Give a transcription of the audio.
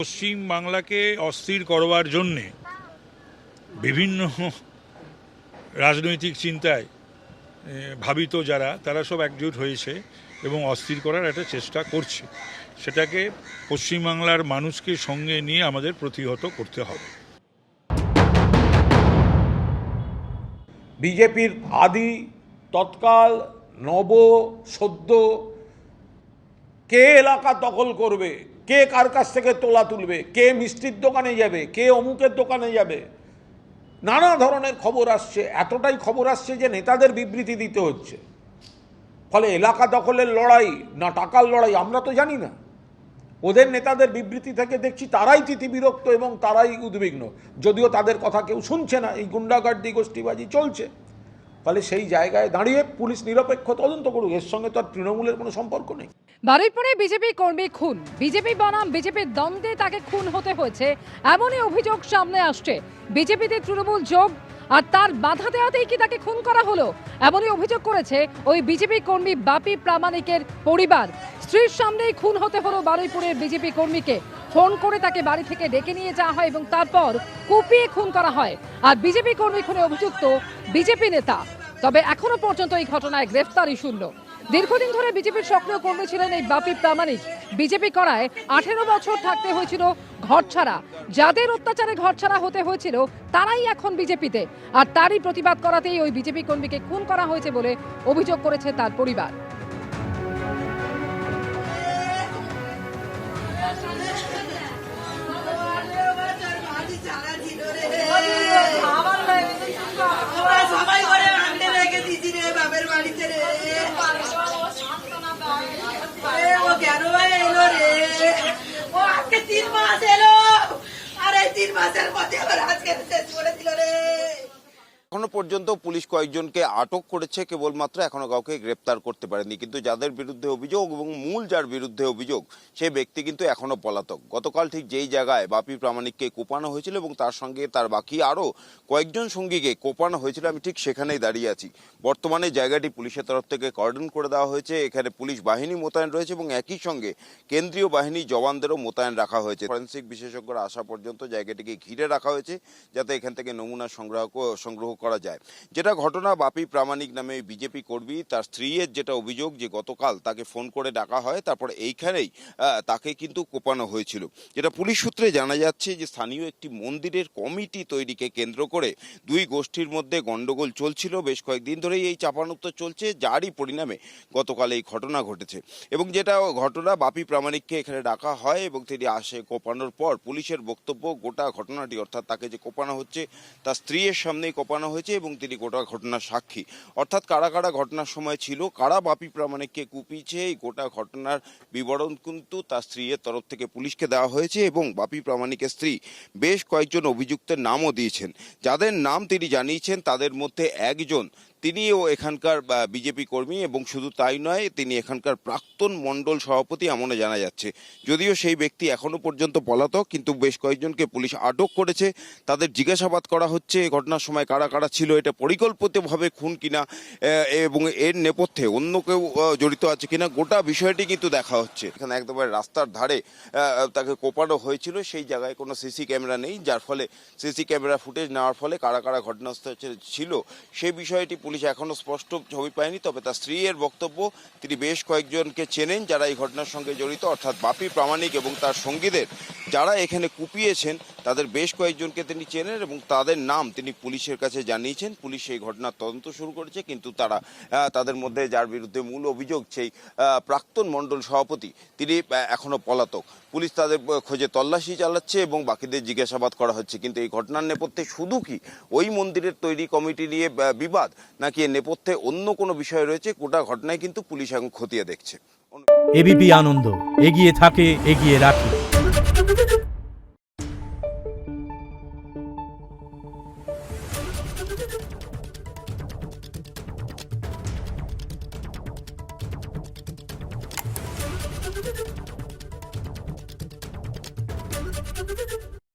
পশ্চিম বাংলাকে অস্থির করবার জন্যে বিভিন্ন রাজনৈতিক চিন্তায় ভাবিত যারা তারা সব একজোট হয়েছে এবং অস্থির করার একটা চেষ্টা করছে। সেটাকে পশ্চিমবাংলার মানুষকে সঙ্গে নিয়ে আমাদের প্রতিহত করতে হবে। বিজেপির আদি তৎকাল নব সদ্য কে এলাকা দখল করবে, কে কার কাছ থেকে তোলা তুলবে, কে মিষ্টির দোকানে যাবে, কে অমুকের দোকানে যাবে, নানা ধরনের খবর আসছে। এতটাই খবর আসছে যে নেতাদের বিবৃতি দিতে হচ্ছে। ফলে এলাকা দখলের লড়াই না টাকার লড়াই আমরা তো জানি না। ওদের নেতাদের বিবৃতি থেকে দেখছি তারাই তিতিবিরক্ত এবং তারাই উদ্বিগ্ন, যদিও তাদের কথা কেউ শুনছে না। এই গুন্ডাগার্দি গোষ্ঠীবাজি চলছে। ফলে সেই জায়গায় দাঁড়িয়ে পুলিশ নিরপেক্ষ তদন্ত করুক, এর সঙ্গে তো আর তৃণমূলের কোনো সম্পর্ক নেই। বারুইপুরে বিজেপি কর্মী খুন, বিজেপি বনাম বিজেপির দ্বন্দ্বে তাকে খুন হতে হয়েছে এমনই অভিযোগ সামনে আসছে। বিজেপিতে তৃণমূল যোগ আর তার বাধা দেওয়াতেই কি তাকে খুন করা হলো, এমনই অভিযোগ করেছে ওই বিজেপি কর্মী বাপি প্রামাণিকের পরিবার। স্ত্রীর সামনেই খুন হতে হলো বারুইপুরের বিজেপি কর্মীকে। ফোন করে তাকে বাড়ি থেকে ডেকে নিয়ে যাওয়া হয় এবং তারপর কুপিয়ে খুন করা হয়। আর বিজেপি কর্মী খুনে অভিযুক্ত বিজেপি নেতা। তবে এখনো পর্যন্ত এই ঘটনায় গ্রেফতারই শূন্য। দীর্ঘদিন ধরে বিজেপির সক্রিয় কর্মী ছিলেন এই বাপি প্রামাণিক। বিজেপি করায় 18 বছর থাকতে হয়েছিল ঘরছাড়া। যাদের অত্যাচারে ঘরছাড়া হতে হয়েছিল তারাই এখন বিজেপিতে। আর তারই প্রতিবাদ করাতেই ওই বিজেপি কর্মীকে খুন করা হয়েছে বলে অভিযোগ করেছে তার পরিবার। এখনো পর্যন্ত পুলিশ কয়েকজনকে আটক করেছে, কেবলমাত্র এখনো কাউকে গ্রেপ্তার করতে পারেনি। কিন্তু যাদের বিরুদ্ধে অভিযোগ এবং মূল যার বিরুদ্ধে অভিযোগ সেই ব্যক্তি কিন্তু এখনো পলাতক। গতকাল ঠিক যেই জায়গায় বাপি প্রামাণিককে কোপানো হয়েছিল এবং তার সঙ্গে তার বাকি আরও কয়েকজন সঙ্গীকে কোপানো হয়েছিল, আমি ঠিক সেখানেই দাঁড়িয়ে আছি। বর্তমানে জায়গাটি পুলিশের তরফ থেকে কর্ডন করে দেওয়া হয়েছে। এখানে পুলিশ বাহিনী মোতায়েন রয়েছে এবং একই সঙ্গে কেন্দ্রীয় বাহিনী জওয়ানদেরও মোতায়েন রাখা হয়েছে। ফরেন্সিক বিশেষজ্ঞরা আসা পর্যন্ত জায়গাটিকে ঘিরে রাখা হয়েছে যাতে এখান থেকে নমুনা সংগ্রহ করা যায়। যেটা ঘটনা, বাপি প্রামাণিক নামে বিজেপি কর্মী, তার স্ত্রীর যেটা অভিযোগ যে গতকাল তাকে ফোন করে ডাকা হয়, তারপর এইখানেই তাকে কিন্তু কোপানো হয়েছিল। যেটা পুলিশ সূত্রে জানা যাচ্ছে যে স্থানীয় একটি মন্দিরের কমিটি তৈরিকে কেন্দ্র করে দুই গোষ্ঠীর মধ্যে গন্ডগোল চলছিল। বেশ কয়েকদিন ধরেই এই চাপানুত্তর চলছে, যারই পরিণামে গতকাল এই ঘটনা ঘটেছে। এবং যেটা ঘটনা, বাপি প্রামাণিককে এখানে ডাকা হয় এবং তিনি আসে। কোপানোর পর পুলিশের বক্তব্য গোটা ঘটনাটি, অর্থাৎ তাকে যে কোপানো হচ্ছে তার স্ত্রীর সামনেই কোপানো হয়েছে এবং তিনি গোটা ঘটনার সাক্ষী। অর্থাৎ কারা কারা ঘটনার সময় ছিল, কারা বাপি প্রামাণিককে কুপিয়েছে, এই গোটা ঘটনার বিবরণ কিন্তু তার স্ত্রীর তরফ থেকে পুলিশকে দেওয়া হয়েছে। এবং বাপি প্রামাণিকের স্ত্রী বেশ কয়েকজন অভিযুক্তের নামও দিয়েছেন। যাদের নাম তিনি জানিয়েছেন তাদের মধ্যে একজন তিনিও এখানকার বিজেপি কর্মী এবং শুধু তাই নয়, তিনি এখানকার প্রাক্তন মণ্ডল সভাপতি এমনও জানা যাচ্ছে। যদিও সেই ব্যক্তি এখনো পর্যন্ত পলাতক, কিন্তু বেশ কয়েকজনকে পুলিশ আটক করেছে। তাদের জিজ্ঞাসাবাদ করা হচ্ছে এই ঘটনার সময় কারা কারা ছিল, এটা পরিকল্পিতভাবে খুন কিনা এবং এর নেপথ্যে অন্য কেউ জড়িত আছে কিনা, গোটা বিষয়টি কিন্তু দেখা হচ্ছে। এখানে একদম রাস্তার ধারে তাকে কোপানো হয়েছিল, সেই জায়গায় কোনো সিসি ক্যামেরা নেই, যার ফলে সিসি ক্যামেরা ফুটেজ নেওয়ার ফলে কারা কারা ঘটনাস্থলে ছিল সেই বিষয়টি পুলিশ এখনো স্পষ্ট ছবি পায়নি। তবে তার স্ত্রীর বক্তব্য, তিনি বেশ কয়েকজনকে চেনেন যারা এই ঘটনার সঙ্গে জড়িত, অর্থাৎ বাপি প্রামাণিক এবং তার সঙ্গীদের যারা এখানে কুপিয়েছেন তাদের বেশ কয়েকজনকে তিনি চেনেন এবং তাদের নাম তিনি পুলিশের কাছে জানিয়েছেন। পুলিশ এই ঘটনার তদন্ত শুরু করেছে, কিন্তু তাদের মধ্যে যার বিরুদ্ধে মূল অভিযোগ সেই প্রাক্তন মণ্ডল সভাপতি, তিনি এখনো পলাতক। পুলিশ তাদের খোঁজে তল্লাশি চালাচ্ছে এবং বাকিদের জিজ্ঞাসাবাদ করা হচ্ছে। কিন্তু এই ঘটনার নেপথ্যে শুধু কি ওই মন্দিরের তৈরি কমিটি নিয়ে বিবাদ, নাকি এর নেপথ্যে অন্য কোনো বিষয় রয়েছে, গোটা ঘটনায় কিন্তু পুলিশ এখন খতিয়ে দেখছে। এবিপি আনন্দ, এগিয়ে থাকে, এগিয়ে রাখে।